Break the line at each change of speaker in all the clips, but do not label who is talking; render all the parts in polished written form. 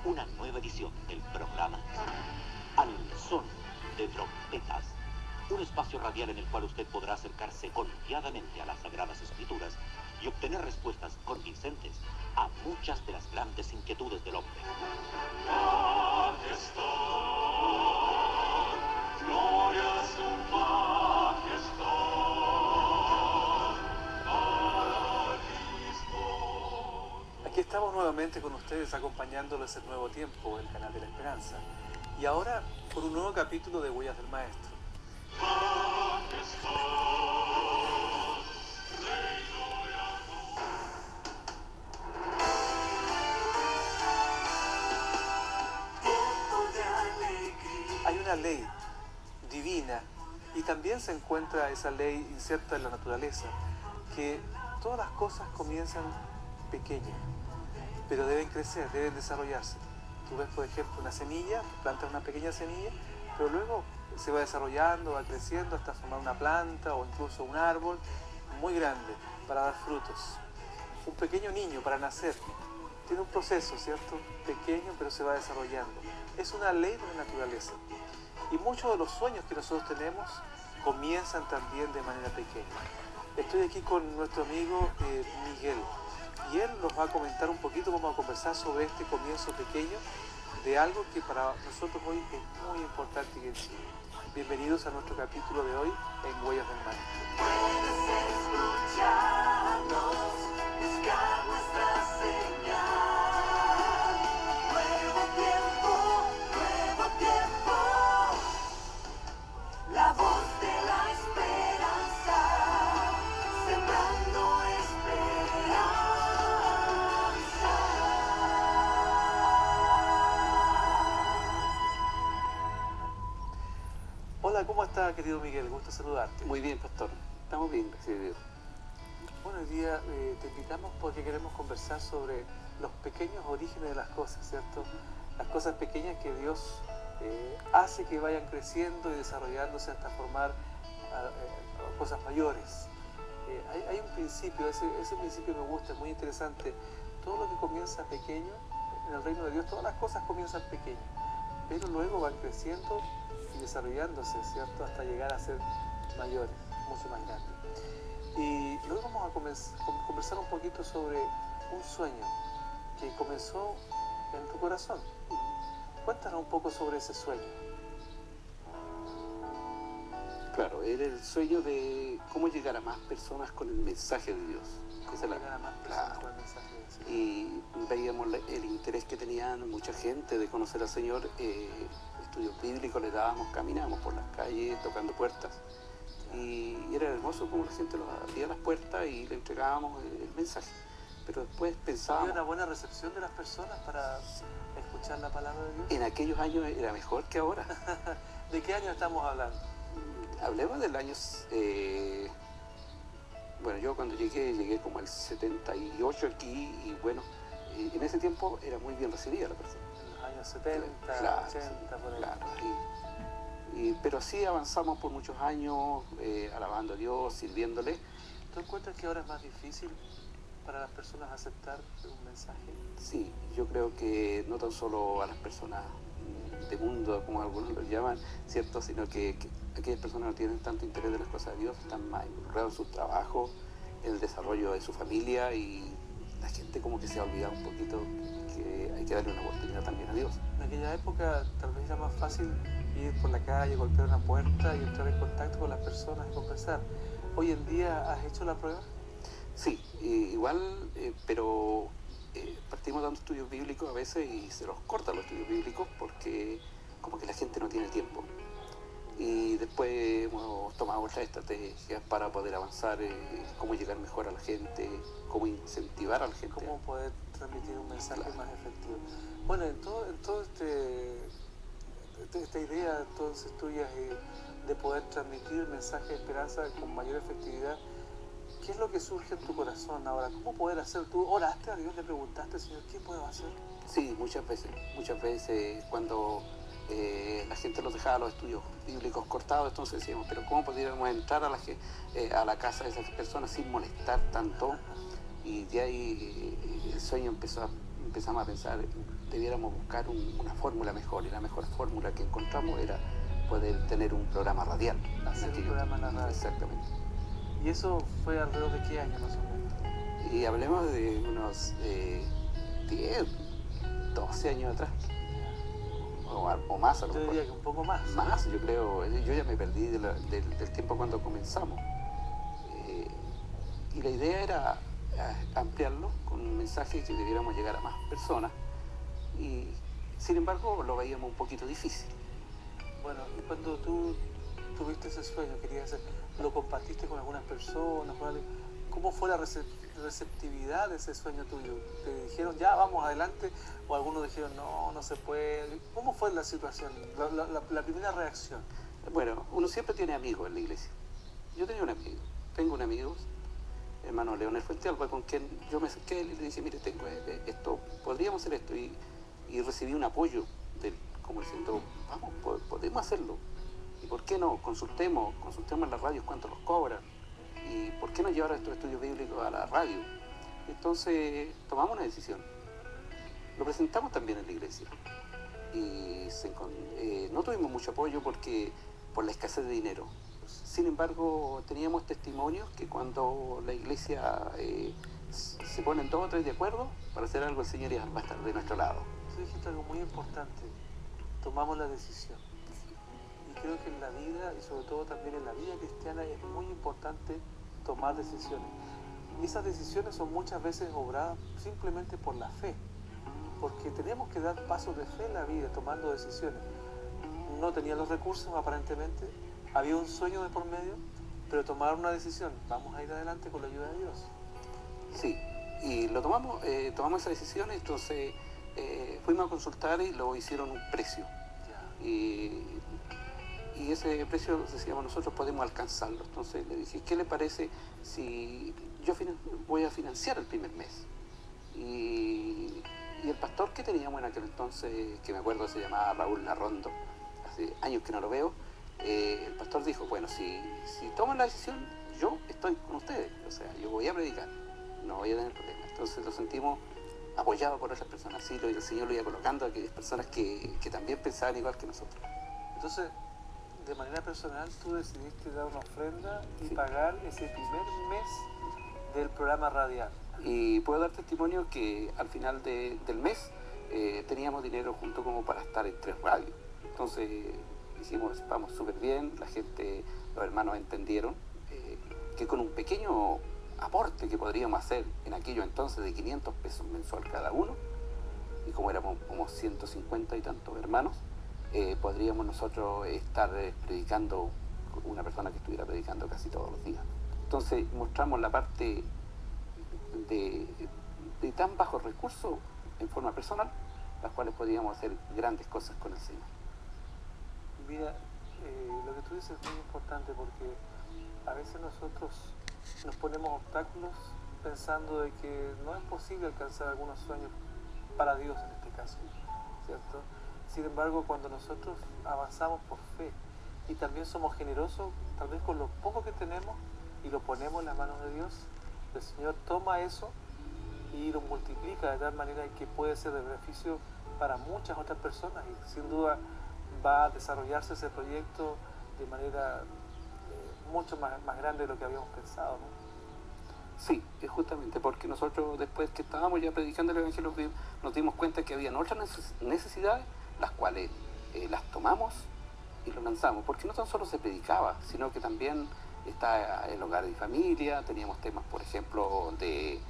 una nueva edición del programa Al Son de Trompetas. Un espacio radial en el cual usted podrá acercarse confiadamente a las Sagradas Escrituras y obtener respuestas convincentes a muchas de las grandes inquietudes del hombre. Majestad, gloria a su majestad, a Cristo.
Aquí estamos nuevamente con ustedes acompañándoles el nuevo tiempo, el canal de la esperanza. Y ahora por un nuevo capítulo de Huellas del Maestro. Hay una ley divina y también se encuentra esa ley inserta en la naturaleza, que todas las cosas comienzan pequeñas, pero deben crecer, deben desarrollarse. Tú ves, por ejemplo, una semilla, plantas una pequeña semilla, pero luego se va desarrollando, va creciendo hasta formar una planta o incluso un árbol muy grande para dar frutos. Un pequeño niño para nacer tiene un proceso, ¿cierto? Pequeño, pero se va desarrollando. Es una ley de la naturaleza. Y muchos de los sueños que nosotros tenemos comienzan también de manera pequeña. Estoy aquí con nuestro amigo Miguel, y él nos va a comentar un poquito, vamos a conversar sobre este comienzo pequeño de algo que para nosotros hoy es muy importante y sencillo. Bienvenidos a nuestro capítulo de hoy en Huellas del Maestro.
Puedes escucharnos, buscar nuestra señal. Nuevo tiempo, la voz de la esperanza, sembrando esperanza.
Hola, ¿cómo está, querido Miguel? Gusto saludarte.
Muy bien, pastor. Estamos bien, gracias a Dios.
Bueno, hoy día te invitamos porque queremos conversar sobre los pequeños orígenes de las cosas, ¿cierto? Las cosas pequeñas que Dios hace que vayan creciendo y desarrollándose hasta formar cosas mayores. Hay un principio, ese principio me gusta, es muy interesante. Todo lo que comienza pequeño, en el reino de Dios, todas las cosas comienzan pequeñas, pero luego van creciendo y desarrollándose, ¿cierto? Hasta llegar a ser mayores, mucho más grandes. Y luego vamos a conversar un poquito sobre un sueño que comenzó en tu corazón. Cuéntanos un poco sobre ese sueño.
Claro, era el sueño de cómo llegar a más personas con el mensaje de Dios.
¿Cómo
Esa es la-
llegar a más personas
claro.
con el mensaje de Dios?
Y veíamos el interés que tenían mucha gente de conocer al Señor. Estudios bíblicos le dábamos, caminábamos por las calles, tocando puertas. Y era hermoso como la gente nos abría las puertas y le entregábamos el mensaje. Pero después
¿Había
pensábamos,
una buena recepción de las personas para escuchar la palabra de Dios?
en aquellos años era mejor que ahora.
¿De qué año estamos hablando?
Hablemos del año... bueno, yo cuando llegué como al 78 aquí y bueno, en ese tiempo era muy bien recibida la persona.
En los años 70,
Claro,
80, por ahí.
Claro, pero sí avanzamos por muchos años alabando a Dios, sirviéndole.
¿Tú encuentras que ahora es más difícil para las personas aceptar un mensaje?
Sí, yo creo que no tan solo a las personas de mundo, como algunos lo llaman, ¿cierto? Sino que aquellas personas no tienen tanto interés de las cosas de Dios, están más involucrados en su trabajo, en el desarrollo de su familia, y la gente como que se ha olvidado un poquito que hay que darle una oportunidad también a Dios.
En aquella época tal vez era más fácil ir por la calle, golpear una puerta y entrar en contacto con las personas y conversar. Hoy en día, ¿has hecho la prueba?
Sí, igual, pero partimos dando estudios bíblicos a veces y se los cortan los estudios bíblicos porque como que la gente no tiene tiempo. Y después hemos tomado otras estrategias para poder avanzar, cómo llegar mejor a la gente, cómo incentivar a la gente.
¿Cómo poder transmitir un mensaje
Claro.
más efectivo? Bueno, en todo esta idea entonces tuya de poder transmitir el mensaje de esperanza con mayor efectividad, ¿qué es lo que surge en tu corazón ahora? ¿Cómo poder hacer? ¿Tú oraste a Dios, le preguntaste, Señor, qué puedo hacer?
Sí, muchas veces cuando la gente los dejaba los estudios bíblicos cortados, entonces decíamos, pero ¿cómo podríamos entrar a la casa de esas personas sin molestar tanto? Y de ahí el sueño empezó empezamos a pensar, debiéramos buscar una fórmula mejor, y la mejor fórmula que encontramos era poder tener un programa radial.
Hacer un programa en la radio.
Exactamente.
¿Y eso fue alrededor de qué año más o menos?
Y hablemos de unos 10, 12 años atrás, o más a lo
Yo
mejor.
diría que un poco más.
Más, yo creo, yo ya me perdí del tiempo cuando comenzamos. Y la idea era ampliarlo con un mensaje que debiéramos llegar a más personas. Y sin embargo lo veíamos un poquito difícil.
Bueno, y cuando tú tuviste ese sueño, querías hacer, ¿lo compartiste con algunas personas? ¿Cómo fue la receptividad de ese sueño tuyo? ¿Te dijeron, ya, vamos adelante? ¿O algunos dijeron, no, no se puede? ¿Cómo fue la situación, la primera reacción?
Bueno, uno siempre tiene amigos en la iglesia. Yo tengo un amigo, hermano Leonel Fuentealba, con quien yo me acerqué y le dije, mire, tengo esto, podríamos hacer esto. Y recibí un apoyo de él, como diciendo, vamos, podemos hacerlo. ¿Y por qué no? Consultemos en las radios cuánto los cobran. ¿Y por qué no llevar estos estudios bíblicos a la radio? Entonces tomamos una decisión. Lo presentamos también en la iglesia. Y no tuvimos mucho apoyo por la escasez de dinero. Sin embargo, teníamos testimonios que cuando la iglesia se ponen 2 o 3 de acuerdo para hacer algo, el Señor ya va a estar de nuestro lado.
Tú dijiste algo muy importante. Tomamos la decisión. Y creo que en la vida, y sobre todo también en la vida cristiana, es muy importante tomar decisiones. Y esas decisiones son muchas veces obradas simplemente por la fe. Porque tenemos que dar pasos de fe en la vida, tomando decisiones. No tenía los recursos, aparentemente. Había un sueño de por medio, pero tomaron una decisión. Vamos a ir adelante con la ayuda de Dios.
Sí, y lo tomamos esa decisión, entonces fuimos a consultar y lo hicieron un precio.
Ya.
Y ese precio, decíamos nosotros, podemos alcanzarlo. Entonces le dije, ¿qué le parece si yo voy a financiar el primer mes? Y el pastor que teníamos en aquel entonces, que me acuerdo se llamaba Raúl Larrondo, hace años que no lo veo, el pastor dijo, bueno, si toman la decisión, yo estoy con ustedes, o sea, yo voy a predicar, no voy a tener problema. Entonces lo sentimos apoyado por otras personas, sí, el Señor lo iba colocando a aquellas personas que también pensaban igual que nosotros.
Entonces, de manera personal, tú decidiste dar una ofrenda y
Sí.
pagar ese primer mes del programa radial.
Y puedo dar testimonio que al final del mes teníamos dinero junto como para estar en 3 radios. Entonces hicimos, vamos súper bien, la gente, los hermanos entendieron que con un pequeño aporte que podríamos hacer en aquello entonces de 500 pesos mensual cada uno, y como éramos como 150 y tantos hermanos, podríamos nosotros estar predicando, una persona que estuviera predicando casi todos los días. Entonces mostramos la parte de tan bajos recursos en forma personal, las cuales podíamos hacer grandes cosas con el Señor.
Mira, lo que tú dices es muy importante porque a veces nosotros nos ponemos obstáculos pensando de que no es posible alcanzar algunos sueños para Dios en este caso, ¿cierto? Sin embargo, cuando nosotros avanzamos por fe y también somos generosos, tal vez con lo poco que tenemos y lo ponemos en las manos de Dios, el Señor toma eso y lo multiplica de tal manera que puede ser de beneficio para muchas otras personas y sin duda va a desarrollarse ese proyecto de manera mucho más grande de lo que habíamos pensado, ¿no?
Sí, es justamente porque nosotros después que estábamos ya predicando el Evangelio nos dimos cuenta que habían otras necesidades, las cuales las tomamos y lo lanzamos, porque no tan solo se predicaba, sino que también está el hogar y familia, teníamos temas, por ejemplo, de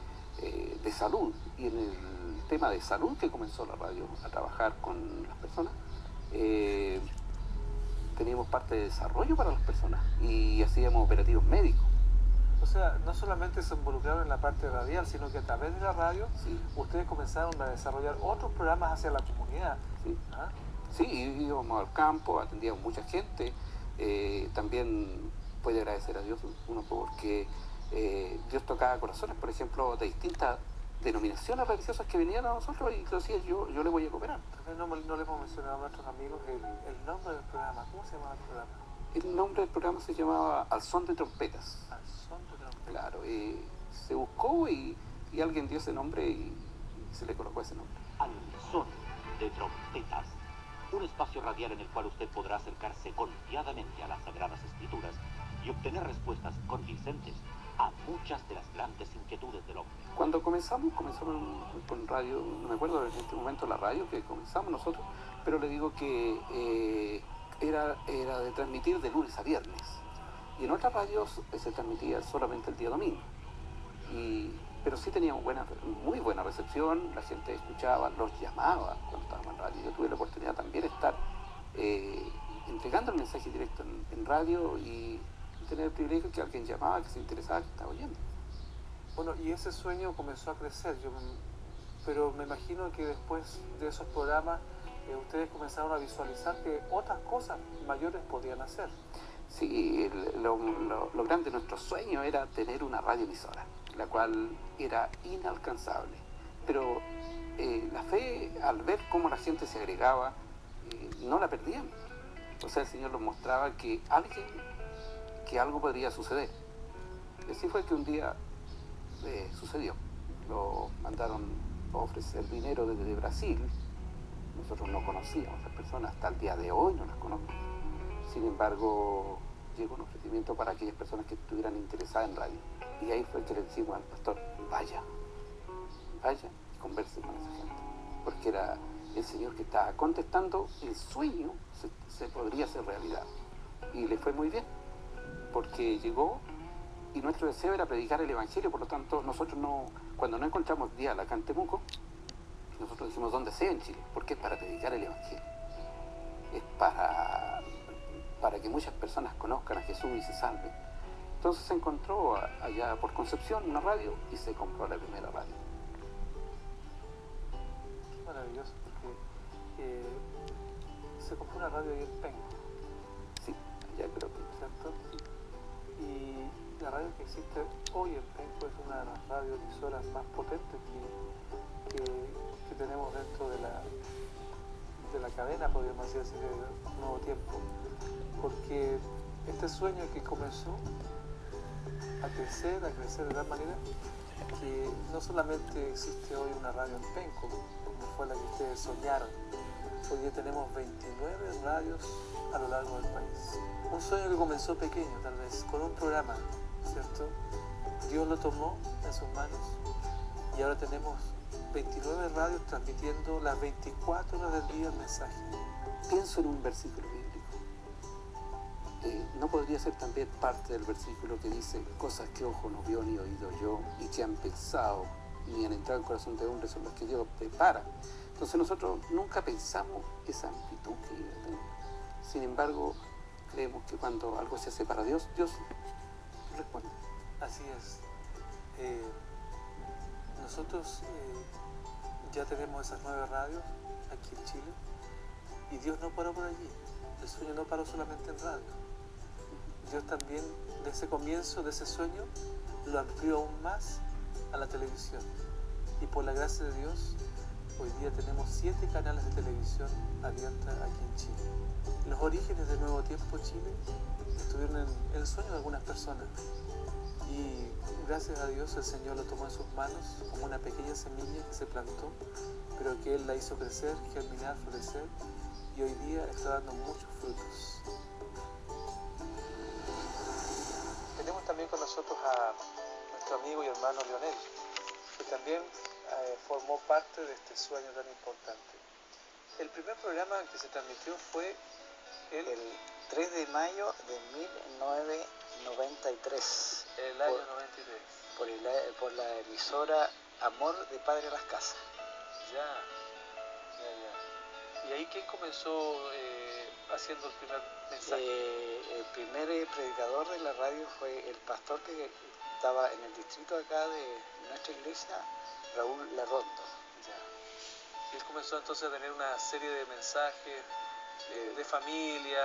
salud, y en el tema de salud que comenzó la radio a trabajar con las personas, teníamos parte de desarrollo para las personas y hacíamos operativos médicos.
O sea, no solamente se involucraron en la parte radial, sino que a través de la radio
Sí,
ustedes comenzaron a desarrollar otros programas hacia la comunidad.
sí.
¿Ah?
Sí, íbamos al campo, atendíamos mucha gente. También puede agradecer a Dios uno porque Dios tocaba corazones, por ejemplo, de distintas denominaciones religiosas que venían a nosotros y decían, yo le voy a cooperar.
Tal vez no le hemos mencionado a nuestros amigos el nombre del programa. ¿Cómo se llama el programa?
El nombre del programa se llamaba Al Son de Trompetas.
Al son de trompeta.
Claro, se buscó y alguien dio ese nombre y se le colocó ese nombre.
Al son de trompetas, un espacio radial en el cual usted podrá acercarse confiadamente a las Sagradas Escrituras y obtener respuestas convincentes a muchas de las grandes inquietudes del hombre.
Cuando comenzamos con radio, no me acuerdo en este momento la radio que comenzamos nosotros, pero le digo que era de transmitir de lunes a viernes. Y en otras radios se transmitía solamente el día domingo. Pero sí teníamos muy buena recepción, la gente escuchaba, los llamaba cuando estábamos en radio. Yo tuve la oportunidad también de estar entregando el mensaje directo en radio y tener el privilegio que alguien llamaba, que se interesaba, que estaba oyendo.
Bueno, y ese sueño comenzó a crecer, pero me imagino que después de esos programas ustedes comenzaron a visualizar que otras cosas mayores podían hacer.
Sí, lo grande de nuestro sueño era tener una radioemisora, la cual era inalcanzable. Pero la fe, al ver cómo la gente se agregaba, no la perdían. O sea, el Señor nos mostraba que algo podría suceder. Y así fue que un día sucedió. Lo mandaron a ofrecer dinero desde Brasil. Nosotros no conocíamos a esas personas, hasta el día de hoy no las conozco. Sin embargo, llegó un ofrecimiento para aquellas personas que estuvieran interesadas en radio. Y ahí fue que le decimos al pastor, vaya y converse con esa gente. Porque era el Señor que estaba contestando el sueño, se podría hacer realidad. Y le fue muy bien, porque llegó y nuestro deseo era predicar el Evangelio. Por lo tanto, nosotros cuando no encontramos dial acá en Temuco, nosotros decimos donde sea en Chile, porque es para predicar el Evangelio. Es para que muchas personas conozcan a Jesús y se salven. Entonces se encontró allá por Concepción una radio y se compró la primera radio.
Maravilloso, porque se compró una radio ahí en Penco,
Sí, allá creo que.
¿cierto? Y la radio que existe hoy en Penco es una de las radioemisoras más potentes que tenemos dentro de la cadena, podríamos decir, de Nuevo Tiempo. Porque este sueño que comenzó a crecer de tal manera que no solamente existe hoy una radio en Penco, como fue la que ustedes soñaron. Hoy día tenemos 29 radios a lo largo del país. Un sueño que comenzó pequeño, tal vez, con un programa, ¿cierto? Dios lo tomó en sus manos y ahora tenemos 29 radios transmitiendo las 24 horas del día el mensaje.
Pienso en un versículo bíblico. ¿No podría ser también parte del versículo que dice cosas que ojo no vio ni oído yo y que han pensado ni han entrado en el corazón de hombre son las que Dios prepara? Entonces nosotros nunca pensamos esa amplitud que Dios tiene. Sin embargo, creemos que cuando algo se hace para Dios, Dios responde.
Así es. Nosotros ya tenemos esas 9 radios aquí en Chile y Dios no paró por allí. El sueño no paró solamente en radio. Dios también, de ese comienzo, de ese sueño, lo amplió aún más a la televisión. Y por la gracia de Dios, hoy día tenemos 7 canales de televisión abiertas aquí en Chile. Los orígenes de Nuevo Tiempo Chile estuvieron en el sueño de algunas personas. Y gracias a Dios el Señor lo tomó en sus manos como una pequeña semilla que se plantó, pero que Él la hizo crecer, germinar, florecer, y hoy día está dando muchos frutos. Tenemos también con nosotros a nuestro amigo y hermano Leonel, que también formó parte de este sueño tan importante. El primer programa que se transmitió fue
el 3 de mayo de 1993.
el año 93.
Por la emisora Amor de Padre Las Casas.
Ya. ¿Y ahí quién comenzó haciendo el primer mensaje?
El primer predicador de la radio fue el pastor que estaba en el distrito acá de nuestra iglesia, Raúl Larrondo.
Ya. Y él comenzó entonces a tener una serie de mensajes de familia,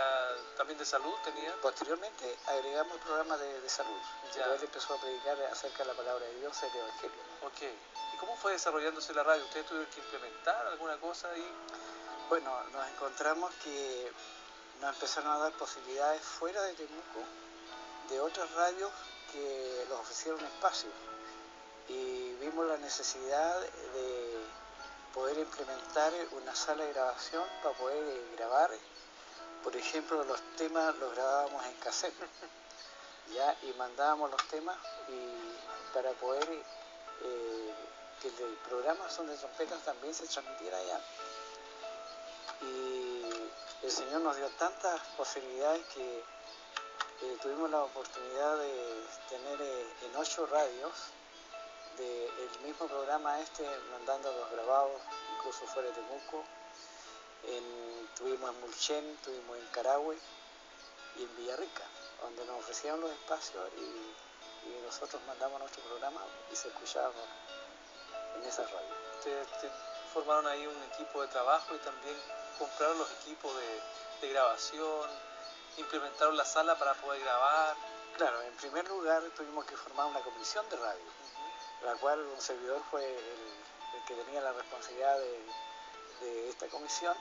también de salud tenía.
Posteriormente agregamos el programa de salud.
Ya.
Pero él empezó a predicar acerca de la palabra de Dios, el Evangelio.
Ok. ¿Y cómo fue desarrollándose la radio? ¿Ustedes tuvieron que implementar alguna cosa ahí?
Bueno, nos encontramos que nos empezaron a dar posibilidades fuera de Temuco, de otras radios que nos ofrecieron espacio. Y vimos la necesidad de poder implementar una sala de grabación para poder grabar. Por ejemplo, los temas los grabábamos en cassette, ¿ya? Y mandábamos los temas y para poder que el programa Son de Trompetas también se transmitiera allá. Y el Señor nos dio tantas posibilidades que tuvimos la oportunidad de tener en 8 radios del mismo programa mandando los grabados, incluso fuera de Temuco. Tuvimos en Mulchen, tuvimos en Carahue y en Villarrica, donde nos ofrecieron los espacios y nosotros mandamos nuestro programa y se escuchaba en esa radio.
Ustedes formaron ahí un equipo de trabajo y también compraron los equipos de grabación, implementaron la sala para poder grabar.
Claro, en primer lugar tuvimos que formar una comisión de radio, la cual un servidor fue el que tenía la responsabilidad de esta comisión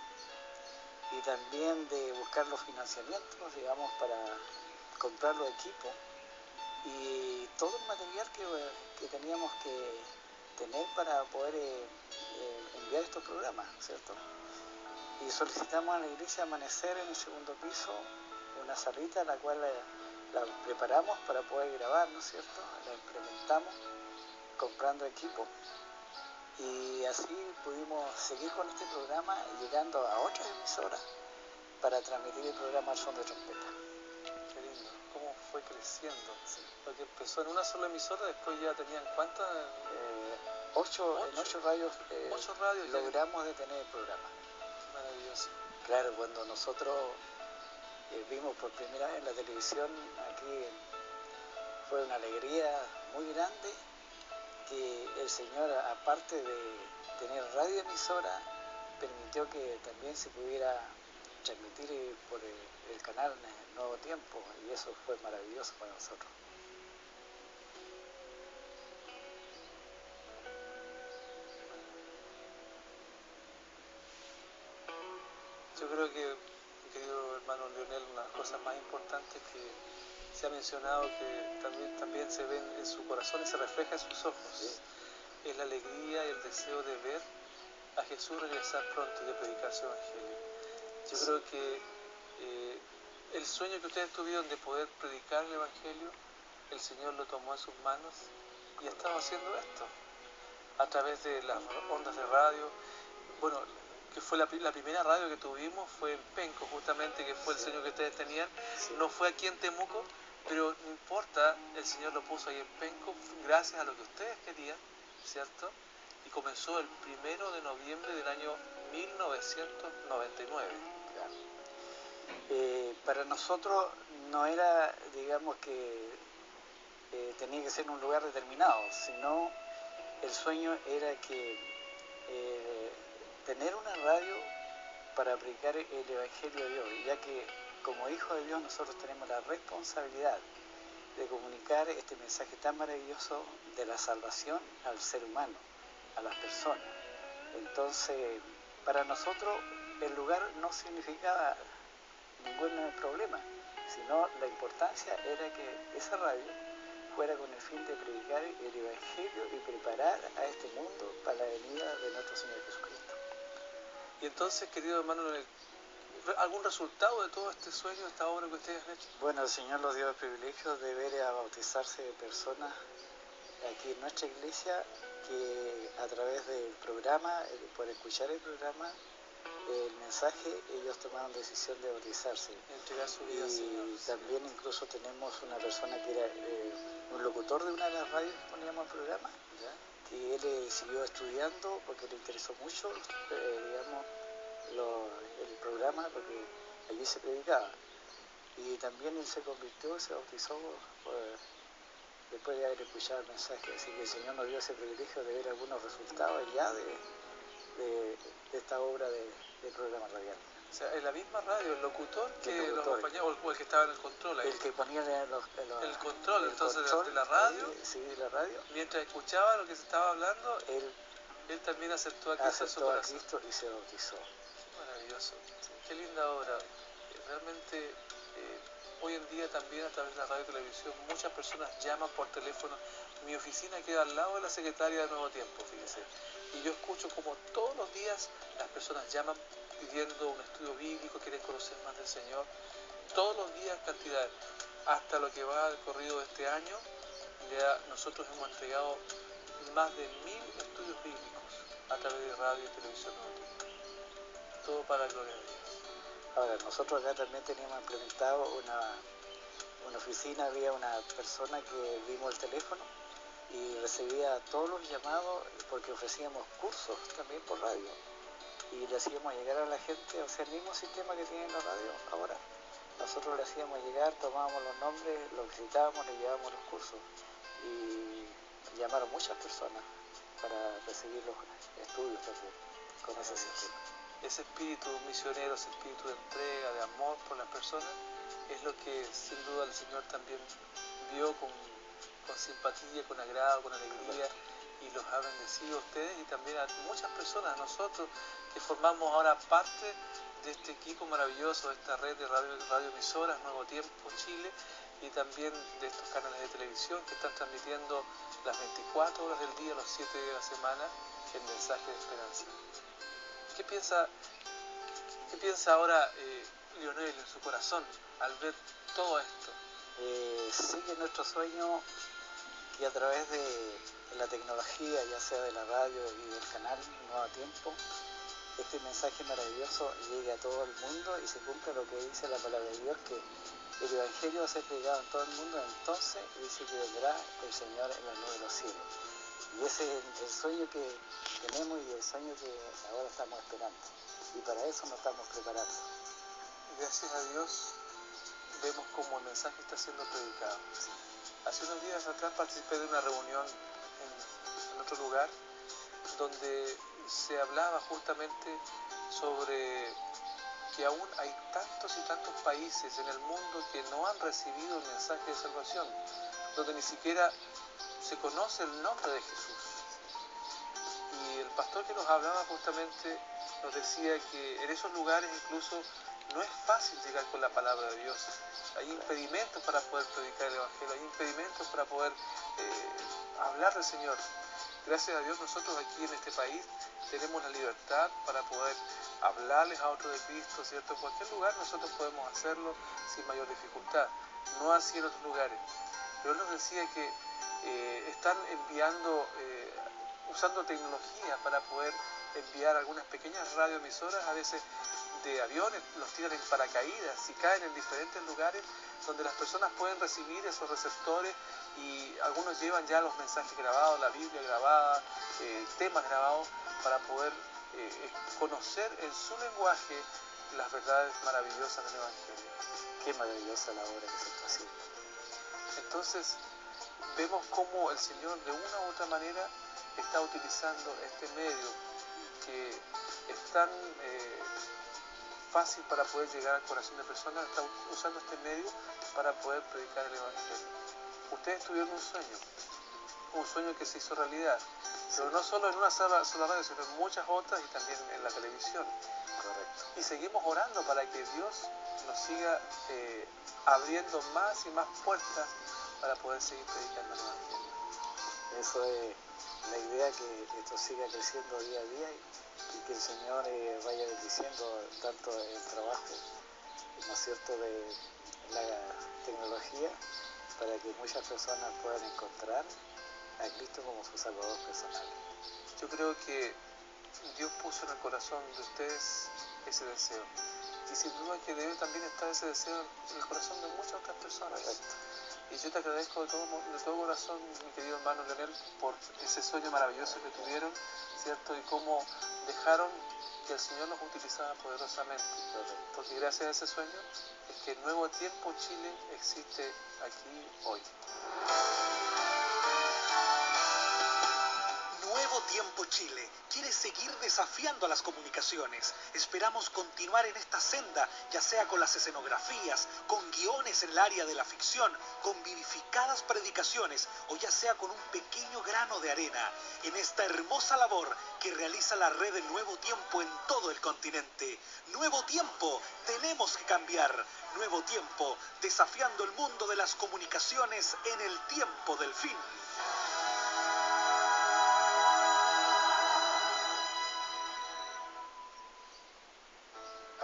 y también de buscar los financiamientos, digamos, para comprar los equipos y todo el material que teníamos que tener para poder enviar estos programas, ¿cierto? Y solicitamos a la iglesia Amanecer en el segundo piso una salita la cual la preparamos para poder grabar, ¿no es cierto? La implementamos comprando equipo y así pudimos seguir con este programa llegando a otras emisoras para transmitir el programa Al Son de Trompeta.
Qué lindo, cómo fue creciendo. Sí. Porque empezó en una sola emisora, después ya tenían ¿cuántas?
En 8 radios,
8 radios
logramos detener el programa.
Maravilloso.
Claro, cuando nosotros vimos por primera vez en la televisión, aquí fue una alegría muy grande que el Señor, aparte de tener radioemisora, permitió que también se pudiera transmitir por el canal Nuevo Tiempo, y eso fue maravilloso para nosotros.
Yo creo que, mi querido hermano Leonel, una de las cosas más importantes que se ha mencionado, que también se ve en su corazón y se refleja en sus ojos,
Sí.
es la alegría y el deseo de ver a Jesús regresar pronto y de predicar su evangelio. Yo
Sí.
creo que el sueño que ustedes tuvieron de poder predicar el evangelio, el Señor lo tomó en sus manos y ha estado haciendo esto a través de las ondas de radio. Bueno, que fue la primera radio que tuvimos fue en Penco, justamente, que fue el
Sí.
sueño que ustedes tenían.
Sí.
No fue aquí en Temuco, pero no importa, el Señor lo puso ahí en Penco gracias a lo que ustedes querían, ¿cierto? Y comenzó el 1 de noviembre del año 1999.
Claro. Para nosotros no era, digamos, que tenía que ser en un lugar determinado, sino el sueño era que tener una radio para predicar el Evangelio de Dios, ya que como hijos de Dios nosotros tenemos la responsabilidad de comunicar este mensaje tan maravilloso de la salvación al ser humano, a las personas. Entonces, para nosotros el lugar no significaba ningún problema, sino la importancia era que esa radio fuera con el fin de predicar el Evangelio y preparar a este mundo para la venida de nuestro Señor Jesucristo.
Y entonces, querido hermano, ¿algún resultado de todo este sueño, de esta obra que ustedes han hecho?
Bueno, el Señor nos dio el privilegio de ver a bautizarse personas aquí en nuestra iglesia que a través del programa, por escuchar el programa, el mensaje, ellos tomaron decisión de bautizarse.
Entregar su vida al Señor.
Y también incluso tenemos una persona que era un locutor de una de las radios que poníamos el programa,
¿Ya?
que él siguió estudiando porque le interesó mucho, digamos, el programa, porque allí se predicaba. Y también él se convirtió, se bautizó después de haber escuchado el mensaje. Así que el Señor nos dio ese privilegio de ver algunos resultados ya de esta obra de programa radial.
O sea, en la misma radio, el locutor que
El
los
locutor.
acompañaba, o el que estaba en el control ahí.
El que ponía
El control,
el
entonces,
control,
de la radio.
sí, de la radio.
Mientras escuchaba lo que se estaba hablando,
Él
él también aceptó a Cristo en su
aceptó a
corazón.
Cristo y se bautizó.
Maravilloso. Qué linda obra. Realmente, hoy en día también a través de la radio y televisión, muchas personas llaman por teléfono Mi oficina queda al lado de la secretaria de Nuevo Tiempo, fíjese. Y yo escucho como todos los días las personas llaman pidiendo un estudio bíblico, quieren conocer más del Señor. Todos los días cantidades. Hasta lo que va al corrido de este año, ya nosotros hemos entregado más de 1000 estudios bíblicos a través de radio y televisión. Todo para la gloria de Dios.
Ahora, nosotros acá también teníamos implementado una oficina, había una persona que vimos el teléfono y recibía todos los llamados porque ofrecíamos cursos también por radio y le hacíamos llegar a la gente, o sea, el mismo sistema que tiene la radio ahora. Nosotros le hacíamos llegar, tomábamos los nombres, los visitábamos, le llevábamos los cursos y llamaron muchas personas para recibir los estudios también con ese sistema.
Ese espíritu misionero, ese espíritu de entrega, de amor por las personas, es lo que sin duda el Señor también vio con simpatía, con agrado, con alegría, y los ha bendecido a ustedes y también a muchas personas, a nosotros que formamos ahora parte de este equipo maravilloso, de esta red de radioemisoras Nuevo Tiempo Chile, y también de estos canales de televisión que están transmitiendo las 24 horas del día, los 7 días de la semana, el mensaje de esperanza. ¿Qué piensa ahora Lionel en su corazón al ver todo esto?
Sí que nuestro sueño que a través de la tecnología, ya sea de la radio y del canal Nuevo Tiempo, este mensaje maravilloso llegue a todo el mundo y se cumpla lo que dice la palabra de Dios, que el Evangelio va a ser predicado en todo el mundo, entonces dice que vendrá el Señor en la nube de los cielos. Y ese es el sueño que tenemos y el sueño que ahora estamos esperando. Y para eso nos estamos preparando.
Gracias a Dios vemos cómo el mensaje está siendo predicado. Hace unos días atrás participé de una reunión en otro lugar donde se hablaba justamente sobre que aún hay tantos y tantos países en el mundo que no han recibido el mensaje de salvación, donde ni siquiera se conoce el nombre de Jesús. Y el pastor que nos hablaba justamente nos decía que en esos lugares incluso no es fácil llegar con la palabra de Dios. Hay impedimentos para poder predicar el Evangelio, hay impedimentos para poder hablar del Señor. Gracias a Dios nosotros aquí en este país tenemos la libertad para poder hablarles a otros de Cristo, ¿cierto? En cualquier lugar nosotros podemos hacerlo sin mayor dificultad, no así en otros lugares. Pero él nos decía que están enviando, usando tecnología para poder enviar algunas pequeñas radioemisoras, a veces de aviones, los tiran en paracaídas y caen en diferentes lugares donde las personas pueden recibir esos receptores, y algunos llevan ya los mensajes grabados, la Biblia grabada, temas grabados, para poder conocer en su lenguaje las verdades maravillosas del Evangelio.
Qué maravillosa la obra que se está haciendo.
Entonces vemos cómo el Señor de una u otra manera está utilizando este medio que es tan fácil para poder llegar al corazón de personas, está usando este medio para poder predicar el Evangelio. Ustedes tuvieron un sueño que se hizo realidad, pero no solo en una sola radio, sino en muchas otras y también en la televisión.
Correcto.
Y seguimos orando para que Dios nos siga abriendo más y más puertas para poder seguir predicando el Evangelio.
Eso es la idea, que esto siga creciendo día a día y que el Señor vaya bendiciendo tanto el trabajo, ¿no es cierto?, de la tecnología, para que muchas personas puedan encontrar a Cristo como su Salvador personal.
Yo creo que Dios puso en el corazón de ustedes ese deseo. Y sin duda que debe también estar ese deseo en el corazón de muchas otras personas.
Correcto.
Y yo te agradezco de todo corazón, mi querido hermano Leonel, por ese sueño maravilloso que tuvieron, ¿cierto? Y cómo dejaron que el Señor los utilizara poderosamente. Porque gracias a ese sueño es que Nuevo Tiempo Chile existe aquí hoy.
Nuevo Tiempo Chile quiere seguir desafiando a las comunicaciones. Esperamos continuar en esta senda, ya sea con las escenografías, con guiones en el área de la ficción, con vivificadas predicaciones o ya sea con un pequeño grano de arena en esta hermosa labor que realiza la red del Nuevo Tiempo en todo el continente. Nuevo Tiempo, tenemos que cambiar. Nuevo Tiempo, desafiando el mundo de las comunicaciones en el tiempo del fin.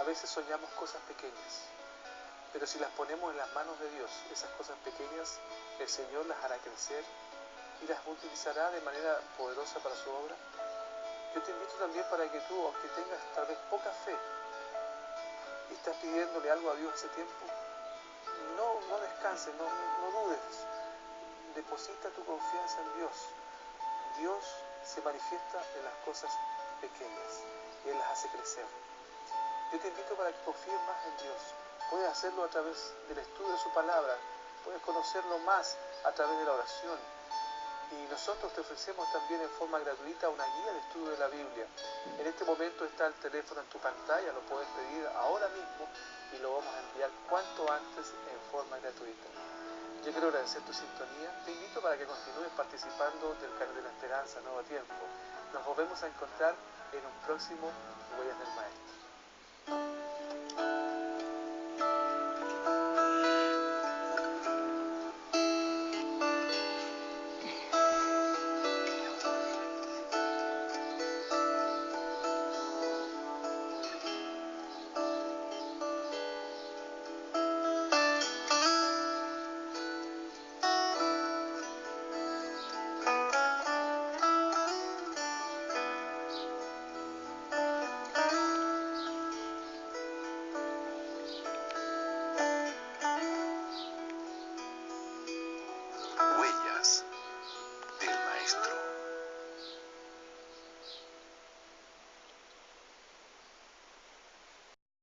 veces soñamos cosas pequeñas, pero si las ponemos en las manos de Dios, esas cosas pequeñas, el Señor las hará crecer y las utilizará de manera poderosa para su obra. Yo te invito también para que tú, aunque tengas tal vez poca fe y estás pidiéndole algo a Dios hace tiempo, no descanses, no dudes, deposita tu confianza en Dios. Dios se manifiesta en las cosas pequeñas y Él las hace crecer. Yo te invito para que confíes más en Dios. Puedes hacerlo a través del estudio de su palabra, puedes conocerlo más a través de la oración. Y nosotros te ofrecemos también en forma gratuita una guía de estudio de la Biblia. En este momento está el teléfono en tu pantalla, lo puedes pedir ahora mismo y lo vamos a enviar cuanto antes en forma gratuita. Yo quiero agradecer tu sintonía. Te invito para que continúes participando del canal de la Esperanza Nuevo Tiempo. Nos volvemos a encontrar en un próximo Huellas del Maestro.